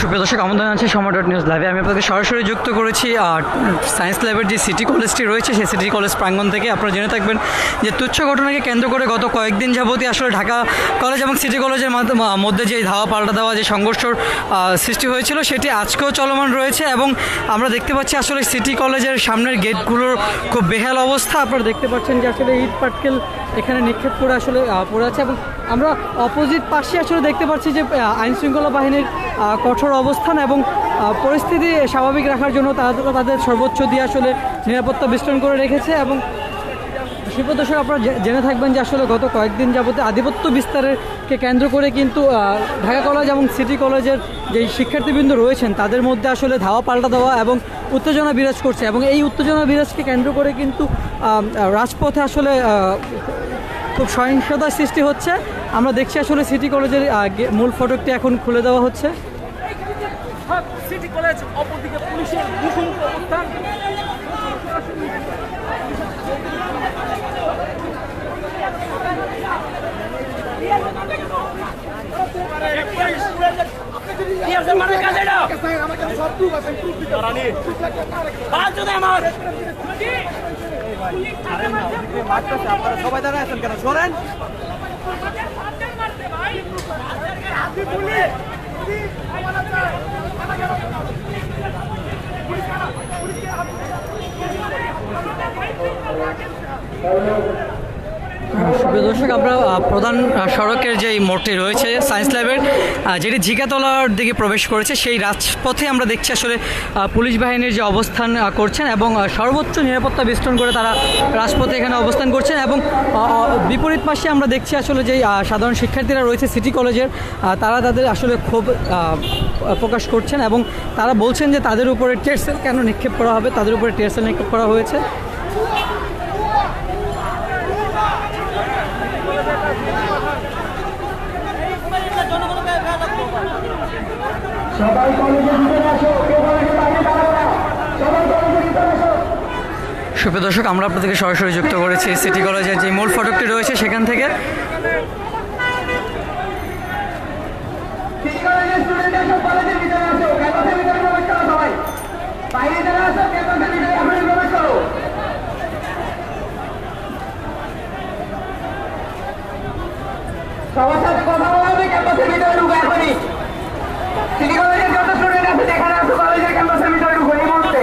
সুপ্রিয় দর্শক, আমন্ত্রণ আছে সময় নিউজ লাইভে। আমি আপনাদের সরাসরি যুক্ত করেছি সায়েন্স ল্যাবের যে সিটি কলেজটি রয়েছে সেই সিটি কলেজ প্রাঙ্গণ থেকে। আপনারা জেনে থাকবেন যে তুচ্ছ ঘটনাকে কেন্দ্র করে গত কয়েকদিন যাবতীয় আসলে ঢাকা কলেজ এবং সিটি কলেজের মধ্যে যে ধাওয়া পাল্টা দেওয়া যে সংঘর্ষর সৃষ্টি হয়েছিল সেটি আজকেও চলমান রয়েছে। এবং আমরা দেখতে পাচ্ছি আসলে সিটি কলেজের সামনের গেটগুলোর খুব বেহাল অবস্থা। আপনারা দেখতে পাচ্ছেন যে আসলে ইট পাটকেল এখানে নিক্ষেপ করে আসলে পড়ে আছে। এবং আমরা অপোজিট পাশে আসলে দেখতে পাচ্ছি যে আইনশৃঙ্খলা বাহিনীর কঠোর অবস্থান এবং পরিস্থিতি স্বাভাবিক রাখার জন্য তাদের সর্বোচ্চ দিয়ে আসলে নিরাপত্তা বিস্তরণ করে রেখেছে। এবং সুপ্রিয় দর্শক, আপনারা জেনে থাকবেন যে আসলে গত কয়েকদিন যাবতে আধিপত্য বিস্তারকে কেন্দ্র করে কিন্তু ঢাকা কলেজ এবং সিটি কলেজের যে শিক্ষার্থীবৃন্দ রয়েছেন তাদের মধ্যে আসলে ধাওয়া পাল্টা দেওয়া এবং উত্তেজনা বিরাজ করছে। এবং এই উত্তেজনা বিরাজকে কেন্দ্র করে কিন্তু রাজপথে আসলে খুব সহিংসতার সৃষ্টি হচ্ছে। আমরা দেখছি আসলে সিটি কলেজের মূল ফটকটি এখন খুলে দেওয়া হচ্ছে। সিটি কলেজ অপরদিকে পুলিশের নৃশংস অবস্থান। সবাই দাঁড়ায় আছেন কেন? সরেন। সুপ্রিয় দর্শক, আমরা প্রধান সড়কের যে মোড়টি রয়েছে সায়েন্স ল্যাবের, যেটি ঝিকাতলার দিকে প্রবেশ করেছে, সেই রাজপথে আমরা দেখছি আসলে পুলিশ বাহিনীর যে অবস্থান করছেন এবং সর্বোচ্চ নিরাপত্তা বিস্তরণ করে তারা রাজপথে এখানে অবস্থান করছেন। এবং বিপরীত পাশে আমরা দেখছি আসলে যে সাধারণ শিক্ষার্থীরা রয়েছে সিটি কলেজের, তারা তাদের আসলে ক্ষোভ প্রকাশ করছেন এবং তারা বলছেন যে তাদের উপরে টিয়ারশেল কেন নিক্ষেপ করা হবে, তাদের উপরে টিয়ারশেল নিক্ষেপ করা হয়েছে। সুপ্রিয় দর্শক, আমরা আপনাদেরকে সরাসরি যুক্ত করেছি সিটি কলেজের যে মূল ফটকটি রয়েছে সেখান থেকে। সবার সাথে কথা বলা হবে ক্যাম্পাসের ভিতরে ঢুকে এখনই। সিটি কলেজের যত স্টুডেন্ট আছে যেখানে আছে কলেজের ক্যাম্পাসের ভিতরে ঢুকে এই মুহূর্তে।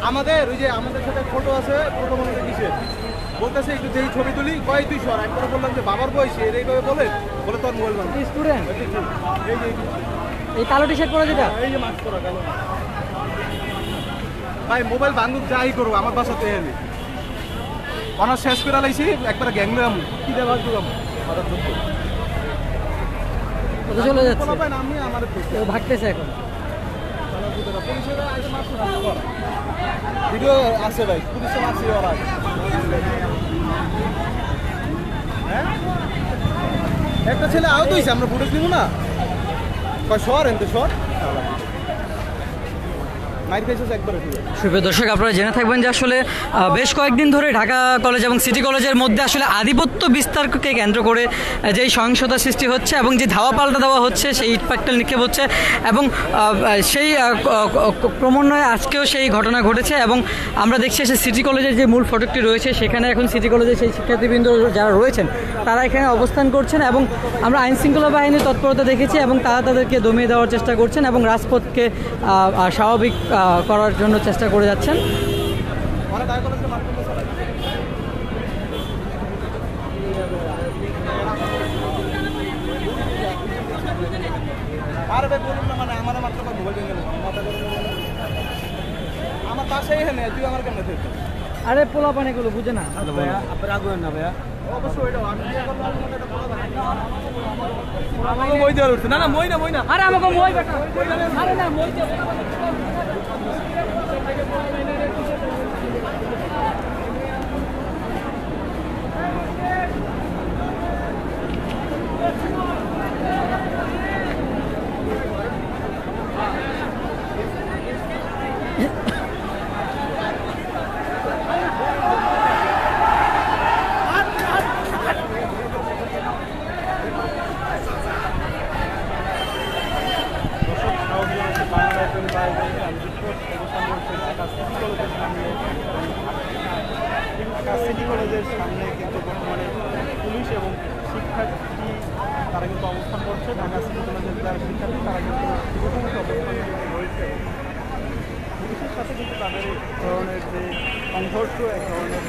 আমাদের ওই যে আমাদের সাথে ফটো আছে, ফটো মনে কিসের বলতেছে একটু যেই ছবি তুলি কয় তুই সর। একবার বললাম যে বাবার বয়সী এইভাবে বলে তোর মোবাইল বান্ধব স্টুডেন্ট এই যে এই কালো টি শার্ট পরে যেটা, এই যে মাস্ক করা কালো ভাই মোবাইল বান্ধব যাই করবো আমার বাসাতে এনে অনার শেষ করে লাইছি একবার গ্যাংলে আমি কি দেওয়া চলে যাচ্ছে, আমি আমার ভাগতেছে এখন। ভিডিও আছে ভাই, পুলিশের আছে ওরা। হ্যাঁ একটা ছেলে আহত হয়েছে, আমরা ফুটেজ দিব না কয় সর এনতে সর মাইর খাইছিস একবারে। সুপ্রিয় দর্শক, আপনারা জেনে থাকবেন যে আসলে বেশ কয়েকদিন ধরে ঢাকা কলেজ এবং সিটি কলেজের মধ্যে আসলে আধিপত্য বিস্তারকে কেন্দ্র করে যেই সহিংসতা সৃষ্টি হচ্ছে এবং যে ধাওয়া পাল্টা দেওয়া হচ্ছে, সেই ইটপাটকেল নিক্ষেপ হচ্ছে এবং সেই ক্রমান্বয়ে আজকেও সেই ঘটনা ঘটেছে। এবং আমরা দেখছি সে সিটি কলেজের যে মূল ফটকটি রয়েছে সেখানে এখন সিটি কলেজের সেই শিক্ষার্থীবৃন্দ যারা রয়েছেন তারা এখানে অবস্থান করছেন এবং আমরা আইনশৃঙ্খলা বাহিনীর তৎপরতা দেখেছি এবং তারা তাদেরকে দমিয়ে দেওয়ার চেষ্টা করছেন এবং রাজপথকে স্বাভাবিক করার জন্য চেষ্টা করে যাচ্ছেন। পারবে বলুন না, মানে আমার মাত্র মোবাইল ভেঙে গেল আমার পাশে এখানে তুই আমার কেমনে থাকবি আরে পোলা পানি গুলো বুঝে না ভাইয়া আপনার আগুন না ভাইয়া অবশ্যই এটা আমি যে করলাম আমাকে এটা বলা আমাকে মই দেওয়ার উঠছে না না মই না আরে আমাকে মই বেটা আরে না মই দে সিটি কলেজের সামনে কিন্তু বর্তমানে পুলিশ এবং শিক্ষার্থী তারা কিন্তু অবস্থান করছে। ঢাকা সিটি কলেজের যারা শিক্ষার্থী তারা কিন্তু মুখোমুখি অবস্থানে রয়েছে। পুলিশের সাথে কিন্তু তাদের এক ধরনের যে সংঘর্ষ, এক ধরনের